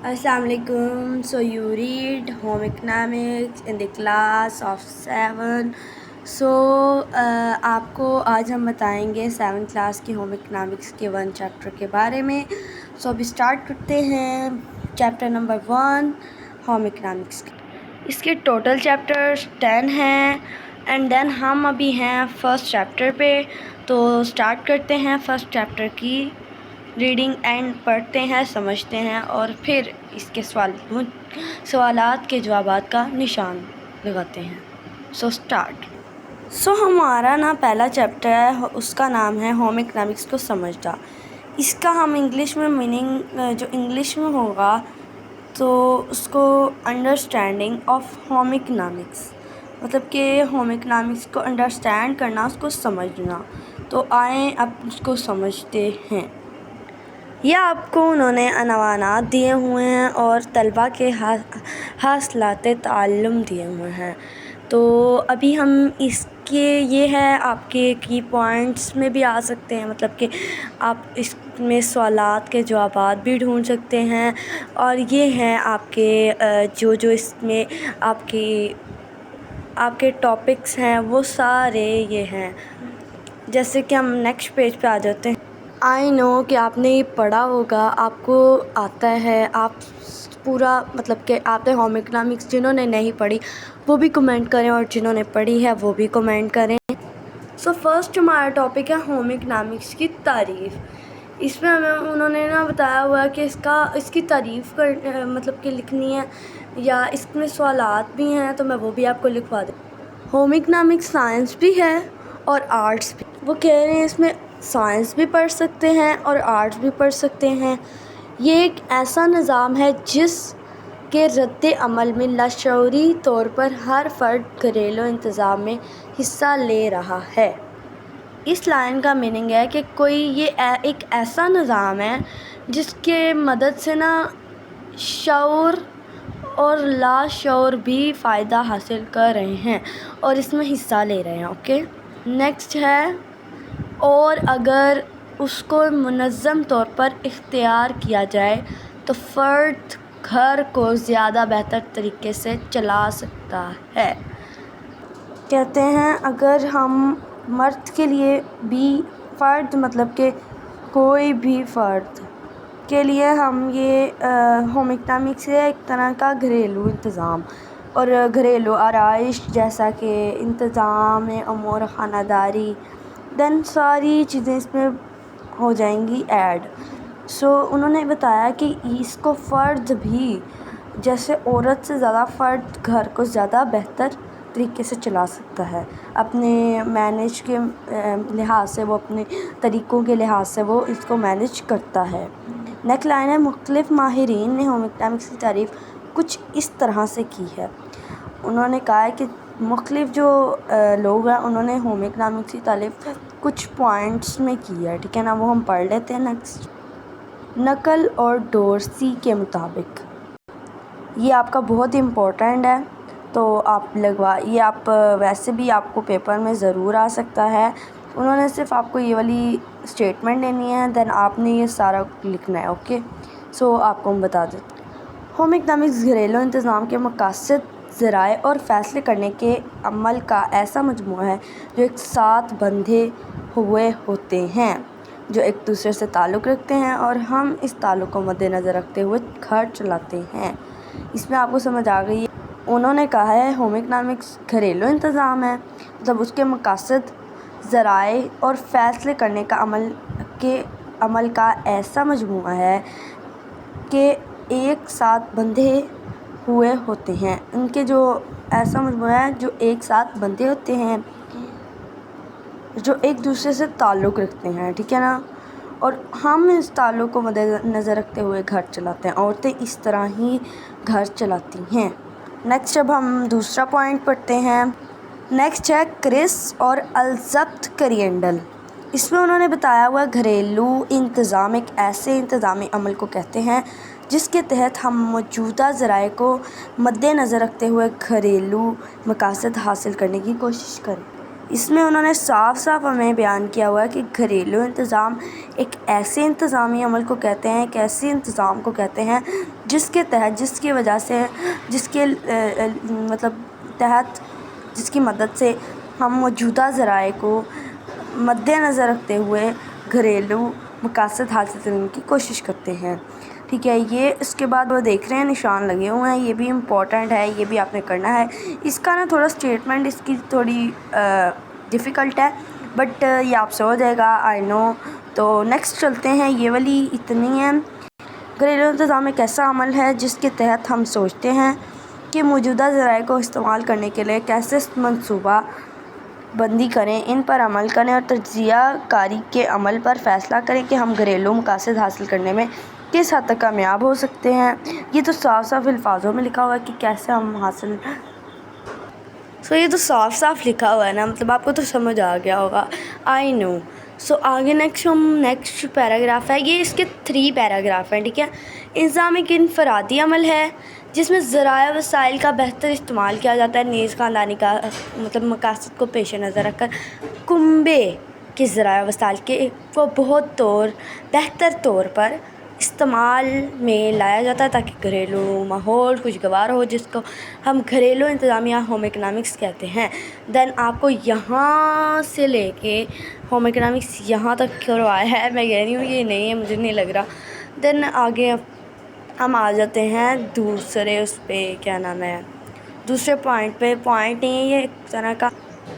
Assalamu alaikum. So you read home economics in the class of 7. So آپ کو آج ہم بتائیں گے 7 کلاس کی ہوم اکنامکس کے 1 چیپٹر کے بارے میں. سو ابھی اسٹارٹ کرتے ہیں چیپٹر نمبر 1 ہوم اکنامکس. اس کے ٹوٹل چیپٹرز 10 ہیں اینڈ دین ہم ابھی ہیں فرسٹ چیپٹر پہ. تو اسٹارٹ کرتے ہیں فرسٹ چیپٹر کی ریڈنگ اینڈ پڑھتے ہیں، سمجھتے ہیں اور پھر اس کے سوالات کے جوابات کا نشان لگاتے ہیں. So start. ہمارا پہلا چیپٹر ہے، اس کا نام ہے ہوم اکنامکس کو سمجھنا. اس کا ہم انگلش میں میننگ جو انگلش میں ہوگا تو اس کو انڈرسٹینڈنگ آف ہوم اکنامکس، مطلب کہ ہوم اکنامکس کو انڈرسٹینڈ کرنا، اس کو سمجھنا. تو آئیں اب اس کو سمجھتے ہیں. یہ آپ کو انہوں نے عنوانات دیے ہوئے ہیں اور طلباء کے حاصلات تعلم دیے ہوئے ہیں. تو ابھی ہم اس کے یہ ہے آپ کے کی پوائنٹس میں بھی آ سکتے ہیں، مطلب کہ آپ اس میں سوالات کے جوابات بھی ڈھونڈ سکتے ہیں. اور یہ ہیں آپ کے جو اس میں آپ کے ٹاپکس ہیں وہ سارے یہ ہیں. جیسے کہ ہم نیکسٹ پیج پہ آ جاتے ہیں. آئی نو کہ آپ نے یہ پڑھا ہوگا، آپ کو آتا ہے، آپ پورا مطلب کہ آپ نے ہوم اکنامکس جنہوں نے نہیں پڑھی وہ بھی کمنٹ کریں اور جنہوں نے پڑھی ہے وہ بھی کمنٹ کریں. سو فرسٹ ہمارا ٹاپک ہے ہوم اکنامکس کی تعریف. اس میں ہمیں انہوں نے بتایا ہوا ہے کہ اس کی تعریف مطلب کہ لکھنی ہے، یا اس میں سوالات بھی ہیں تو میں وہ بھی آپ کو لکھوا دوں. ہوم اکنامکس سائنس بھی ہے اور آرٹس بھی. وہ کہہ رہے ہیں اس میں سائنس بھی پڑھ سکتے ہیں اور آرٹس بھی پڑھ سکتے ہیں. یہ ایک ایسا نظام ہے جس کے رد عمل میں لاشعوری طور پر ہر فرد گھریلو انتظام میں حصہ لے رہا ہے. اس لائن کا میننگ ہے کہ یہ ایک ایسا نظام ہے جس کے مدد سے شعور اور لاشعور بھی فائدہ حاصل کر رہے ہیں اور اس میں حصہ لے رہے ہیں. اوکے، نیکسٹ ہے، اور اگر اس کو منظم طور پر اختیار کیا جائے تو فرد گھر کو زیادہ بہتر طریقے سے چلا سکتا ہے. کہتے ہیں اگر ہم مرد کے لیے بھی فرد، مطلب کہ کوئی بھی فرد کے لیے ہم یہ ہوم اکنامکس ہے ایک طرح کا گھریلو انتظام اور گھریلو آرائش جیسا کہ انتظام امور خانہ داری، دین ساری چیزیں اس میں ہو جائیں گی ایڈ. سو انہوں نے بتایا کہ اس کو فرد بھی جیسے عورت سے زیادہ فرد گھر کو زیادہ بہتر طریقے سے چلا سکتا ہے، اپنے مینیج کے لحاظ سے، وہ اپنے طریقوں کے لحاظ سے وہ اس کو مینیج کرتا ہے. نیکسٹ لائن ہے، مختلف ماہرین نے ہوم اکنامکس کی تعریف کچھ اس طرح سے کی ہے. انہوں نے کہا ہے کہ مختلف جو لوگ ہیں انہوں نے ہوم اکنامکس کی تعریف کچھ پوائنٹس میں کی ہے. ٹھیک ہے نا، وہ ہم پڑھ لیتے ہیں. نیکسٹ، نقل اور ڈورسی کے مطابق، یہ آپ کا بہت امپورٹنٹ ہے تو آپ یہ آپ ویسے بھی آپ کو پیپر میں ضرور آ سکتا ہے. انہوں نے صرف آپ کو یہ والی اسٹیٹمنٹ دینی ہے، دین آپ نے یہ سارا لکھنا ہے. اوکے، سو آپ کو ہم بتا دیتے ہیں. ہوم اکنامکس گھریلو انتظام کے مقاصد، ذرائع اور فیصلے کرنے کے عمل کا ایسا مجموعہ ہے جو ایک ساتھ بندھے ہوئے ہوتے ہیں، جو ایک دوسرے سے تعلق رکھتے ہیں اور ہم اس تعلق کو مد نظر رکھتے ہوئے گھر چلاتے ہیں. اس میں آپ کو سمجھ آ گئی ہے. انہوں نے کہا ہے ہوم اکنامکس گھریلو انتظام ہے، مطلب اس کے مقاصد، ذرائع اور فیصلے کرنے کا عمل کا ایسا مجموعہ ہے کہ ایک ساتھ بندھے ہوئے ہوتے ہیں. ان کے جو ایسا مجموعہ ہے جو ایک ساتھ بندھے ہوتے ہیں، جو ایک دوسرے سے تعلق رکھتے ہیں. ٹھیک ہے نا، اور ہم اس تعلق کو مد نظر رکھتے ہوئے گھر چلاتے ہیں. عورتیں اس طرح ہی گھر چلاتی ہیں. نیکسٹ اب ہم دوسرا پوائنٹ پڑھتے ہیں. نیکسٹ ہے کرس اور الضبط کریڈل. اس میں انہوں نے بتایا ہوا گھریلو انتظام ایک ایسے انتظامی عمل کو کہتے ہیں جس کے تحت ہم موجودہ ذرائع کو مد نظر رکھتے ہوئے گھریلو مقاصد حاصل کرنے کی کوشش کریں. اس میں انہوں نے صاف صاف ہمیں بیان کیا ہوا ہے کہ گھریلو انتظام ایک ایسے انتظامی عمل کو کہتے ہیں، ایک ایسے انتظام کو کہتے ہیں جس کے تحت، جس کی وجہ سے، جس کے تحت، جس کی مدد سے ہم موجودہ ذرائع کو مد نظر رکھتے ہوئے گھریلو مقاصد حاصل کرنے کی کوشش کرتے ہیں. ٹھیک ہے، یہ اس کے بعد وہ دیکھ رہے ہیں نشان لگے ہوئے ہیں، یہ بھی امپورٹنٹ ہے، یہ بھی آپ نے کرنا ہے. اس کا نا تھوڑا اسٹیٹمنٹ اس کی تھوڑی ڈیفیکلٹ ہے، بٹ یہ آپ سے ہو جائے گا، آئی نو. تو نیکسٹ چلتے ہیں، یہ والی اتنی ہے. گھریلو انتظام ایک ایسا عمل ہے جس کے تحت ہم سوچتے ہیں کہ موجودہ ذرائع کو استعمال کرنے کے لیے کیسے منصوبہ بندی کریں، ان پر عمل کریں اور تجزیہ کاری کے عمل پر فیصلہ کریں کہ ہم گھریلو مقاصد حاصل کرنے میں کس حد تک کامیاب ہو سکتے ہیں. یہ تو صاف صاف الفاظوں میں لکھا ہوا ہے کہ کیسے ہم حاصل. یہ تو صاف صاف لکھا ہوا ہے نا، مطلب آپ کو تو سمجھ آ گیا ہوگا، آئی نو. آگے نیکسٹ پیراگراف ہے، یہ اس کے 3 پیراگراف ہیں. ٹھیک ہے، انتظام ایک انفرادی عمل ہے جس میں ذرائع وسائل کا بہتر استعمال کیا جاتا ہے، نیز خاندانی کا مقاصد کو پیش نظر رکھ کر کنبے کے ذرائع وسائل کے کو بہتر طور پر استعمال میں لایا جاتا ہے تاکہ گھریلو ماحول خوشگوار ہو، جس کو ہم گھریلو انتظام یا ہوم اکنامکس کہتے ہیں. دین آپ کو یہاں سے لے کے ہوم اکنامکس یہاں تک کروایا ہے، میں کہہ رہی ہوں یہ نہیں ہے، مجھے نہیں لگ رہا. دین آگے ہم آ جاتے ہیں دوسرے اس پہ، کیا نام ہے، دوسرے پوائنٹ پہ. پوائنٹ نہیں ہے، یہ ایک طرح کا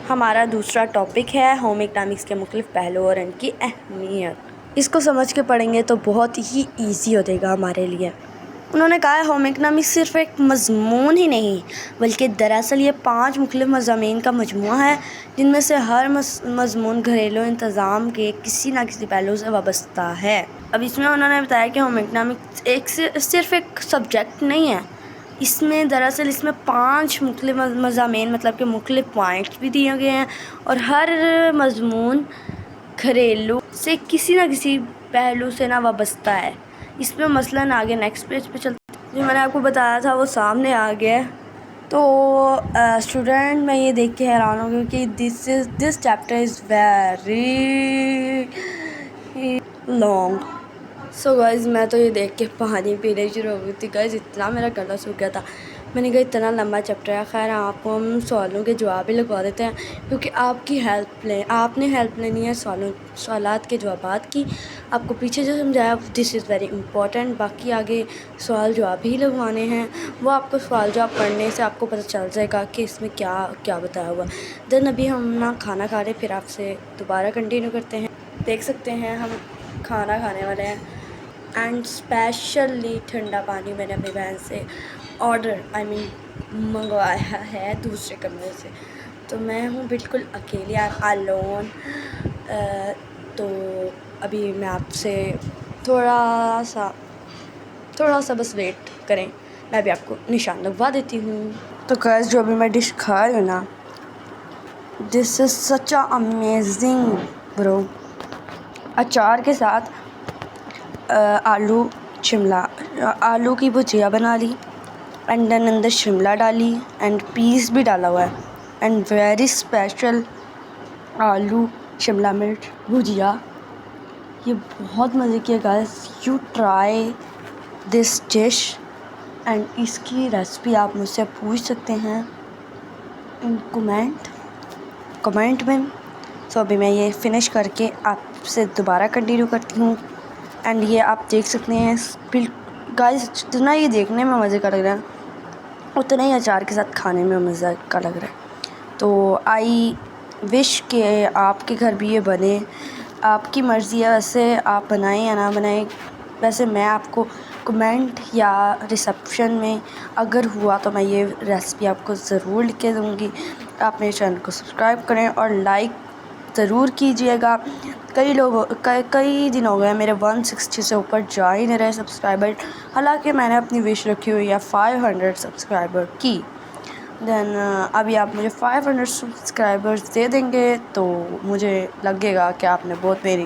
ہمارا دوسرا ٹاپک ہے، ہوم اکنامکس کے مختلف پہلو اور ان کی اہمیت. اس کو سمجھ کے پڑھیں گے تو بہت ہی ایزی ہو جائے گا ہمارے لیے. انہوں نے کہا ہے ہوم اکنامکس صرف ایک مضمون ہی نہیں بلکہ دراصل یہ 5 مختلف مضامین کا مجموعہ ہے جن میں سے ہر مضمون گھریلو انتظام کے کسی نہ کسی پہلو سے وابستہ ہے. اب اس میں انہوں نے بتایا کہ ہوم اکنامکس صرف ایک سبجیکٹ نہیں ہے، اس میں دراصل 5 مختلف مضامین مطلب کہ مختلف پوائنٹس بھی دیے گئے ہیں اور ہر مضمون گھریلو سے کسی نہ کسی پہلو سے نہ وابستہ ہے. اس میں مثلاً آگے نیکسٹ پیج پہ چلتے جو میں نے آپ کو بتایا تھا وہ سامنے آ گیا. تو اسٹوڈنٹ میں یہ دیکھ کے حیران ہوں کہ this chapter is very long. Guys میں تو یہ دیکھ کے پانی پینے شروع ہو گئی تھی. گائز اتنا میرا گلا سوکھ گیا تھا، میں نے کہا اتنا لمبا چیپٹر ہے. خیر آپ کو ہم سوالوں کے جواب ہی لگوا دیتے ہیں کیونکہ آپ کی آپ نے ہیلپ لینی ہے سوالات کے جوابات کی. آپ کو پیچھے جو سمجھایا دس از ویری امپورٹنٹ، باقی آگے سوال جواب ہی لگوانے ہیں. وہ آپ کو سوال جواب پڑھنے سے آپ کو پتہ چل جائے گا کہ اس میں کیا بتایا ہوا. دین ابھی ہم نا کھانا کھا رہے، پھر آپ سے دوبارہ کنٹینیو کرتے ہیں. دیکھ سکتے ہیں ہم کھانا کھانے والے ہیں اینڈ اسپیشلی ٹھنڈا پانی میں نے اپنی بہن سے منگوایا ہے دوسرے کمرے سے. تو میں ہوں بالکل اکیلی، الون. تو ابھی میں آپ سے تھوڑا سا بس ویٹ کریں، میں بھی آپ کو نشان لگوا دیتی ہوں. تو گائز جو ابھی میں ڈش کھا رہی ہوں نا، دس از سچ اے امیزنگ برو. اچار کے ساتھ آلو کی بھجیا بنا لی اینڈ دین اندر شملہ ڈالی اینڈ پیس بھی ڈالا ہوا ہے اینڈ ویری اسپیشل آلو شملہ مرچ بھجیا. یہ بہت مزے کی ہے guys, you try this dish and اس کی ریسپی آپ مجھ سے پوچھ سکتے ہیں ان کمنٹ میں. ابھی میں یہ فنش کر کے آپ سے دوبارہ کنٹینیو کرتی ہوں. اینڈ یہ آپ دیکھ سکتے ہیں گائز، جتنا یہ دیکھنے میں مزے کا لگ رہا ہے اتنا ہی اچار کے ساتھ کھانے میں مزہ کا لگ رہا ہے. تو آئی وش کہ آپ کے گھر بھی یہ بنے. آپ کی مرضی ہے، ویسے آپ بنائیں یا نہ بنائیں. ویسے میں آپ کو کمنٹ یا ریسیپشن میں اگر ہوا تو میں یہ ریسپی آپ کو ضرور لکھ کے دوں گی. آپ میرے چینل کو سبسکرائب کریں اور لائک ضرور کیجیے گا. کئی دن ہو گئے میرے 160 سے اوپر جا ہی نہیں رہے سبسکرائبر، حالانکہ میں نے اپنی وش رکھی ہوئی ہے 500 سبسکرائبر کی. دین ابھی آپ مجھے 500 سبسکرائبرز دے دیں گے تو مجھے لگے گا کہ آپ نے بہت میری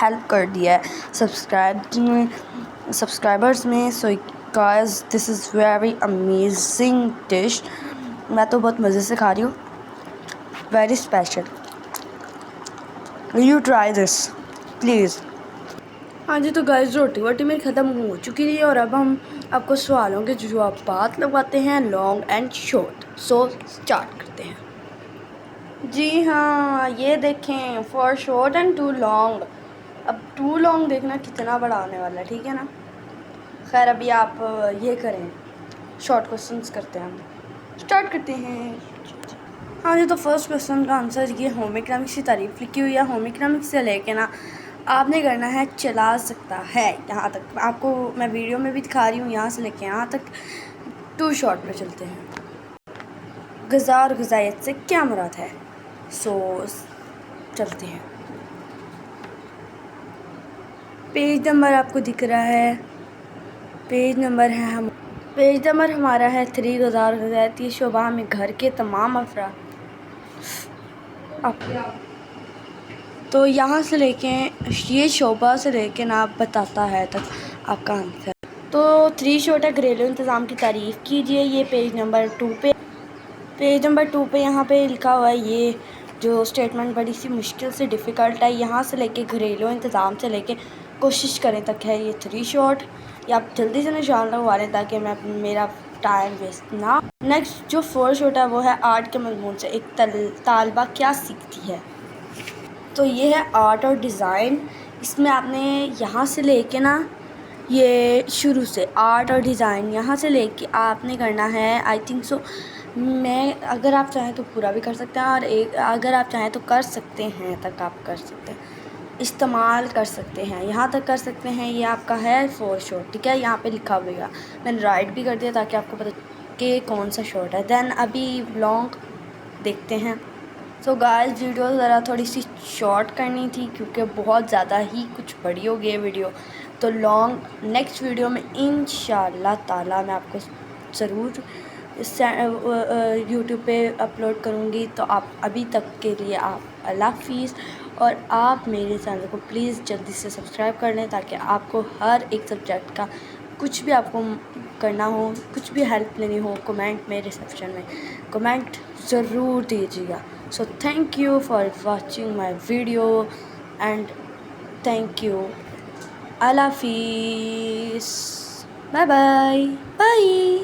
ہیلپ کر دی ہے سبسکرائبرز میں. So guys this is very amazing dish. میں تو بہت مزے سے کھا رہی ہوں. very special. You try this, please. ہاں جی تو گائز روٹی ووٹی میری ختم ہو چکی ہے اور اب ہم آپ کو سوالوں کے جوابات لگواتے ہیں long and short. So start کرتے ہیں. جی ہاں یہ دیکھیں 4 شارٹ اینڈ 2 لانگ. اب 2 لانگ دیکھنا کتنا بڑا آنے والا ہے, ٹھیک ہے نا. خیر ابھی آپ یہ کریں, شارٹ کوسچنس کرتے ہیں, ہم اسٹارٹ کرتے ہیں. ہاں جی تو فرسٹ کوسچن کا آنسر یہ ہوم اکنامکس کی تعریف لکھی ہوئی ہے. ہوم اکنامکس سے لے کے نا آپ نے کرنا ہے چلا سکتا ہے, یہاں تک آپ کو میں ویڈیو میں بھی دکھا رہی ہوں, یہاں سے لے کے یہاں تک 2 شارٹ پہ چلتے ہیں. غذا اور غذائیت سے کیا مراد ہے؟ سو چلتے ہیں. پیج نمبر آپ کو دکھ رہا ہے, پیج نمبر ہمارا ہے 3. غذا اور غذائیتی شعبہ میں گھر کے تمام افراد. تو یہاں سے لے کے یہ شعبہ سے لے کے نا بتاتا ہے تک آپ کا آنسر. تو 3 شارٹ ہے گھریلو انتظام کی تعریف کیجیے. یہ پیج نمبر 2 پہ یہاں پہ لکھا ہوا ہے. یہ جو اسٹیٹمنٹ بڑی سی مشکل سے ڈیفیکلٹ ہے, یہاں سے لے کے گھریلو انتظام سے لے کے کوشش کریں تک ہے یہ 3 شارٹ. یا آپ جلدی سے نشان لگوا لیں تاکہ میرا ٹائم ویسٹ نہ. نیکسٹ جو 4 شارٹ ہے وہ ہے آرٹ کے مضمون سے ایک طالبہ کیا سیکھتی ہے. تو یہ ہے آرٹ اور ڈیزائن. اس میں آپ نے یہاں سے لے کے نا یہ شروع سے آرٹ اور ڈیزائن یہاں سے لے کے آپ نے کرنا ہے آئی تھنک سو. میں اگر آپ چاہیں تو پورا بھی کر سکتے ہیں, اور اگر آپ چاہیں تو کر سکتے ہیں تک آپ کر سکتے ہیں, استعمال کر سکتے ہیں, یہاں تک کر سکتے ہیں. یہ آپ کا ہے 4 شارٹ, ٹھیک ہے. یہاں پہ لکھا ہوئے گا, میں نے رائٹ بھی کر دیا تاکہ آپ کو پتہ کہ کون سا شارٹ ہے. دین ابھی لانگ دیکھتے ہیں. سو گائز ویڈیو ذرا تھوڑی سی شارٹ کرنی تھی کیونکہ بہت زیادہ ہی کچھ بڑی ہو گئی ہے ویڈیو. تو لانگ نیکسٹ ویڈیو میں انشاءاللہ تعالی میں آپ کو ضرور یوٹیوب پہ اپلوڈ کروں گی. تو آپ ابھی تک کے لیے آپ اللہ حافظ, اور آپ میرے چینل کو پلیز جلدی سے سبسکرائب کر لیں تاکہ آپ کو ہر ایک سبجیکٹ کا کچھ بھی آپ کو کرنا ہو, کچھ بھی ہیلپ لینی ہو, کمنٹ میں ریسیپشن میں کمنٹ ضرور دیجیے گا. So thank you for watching my video and thank you. اللہ حافظ, بائے بائے.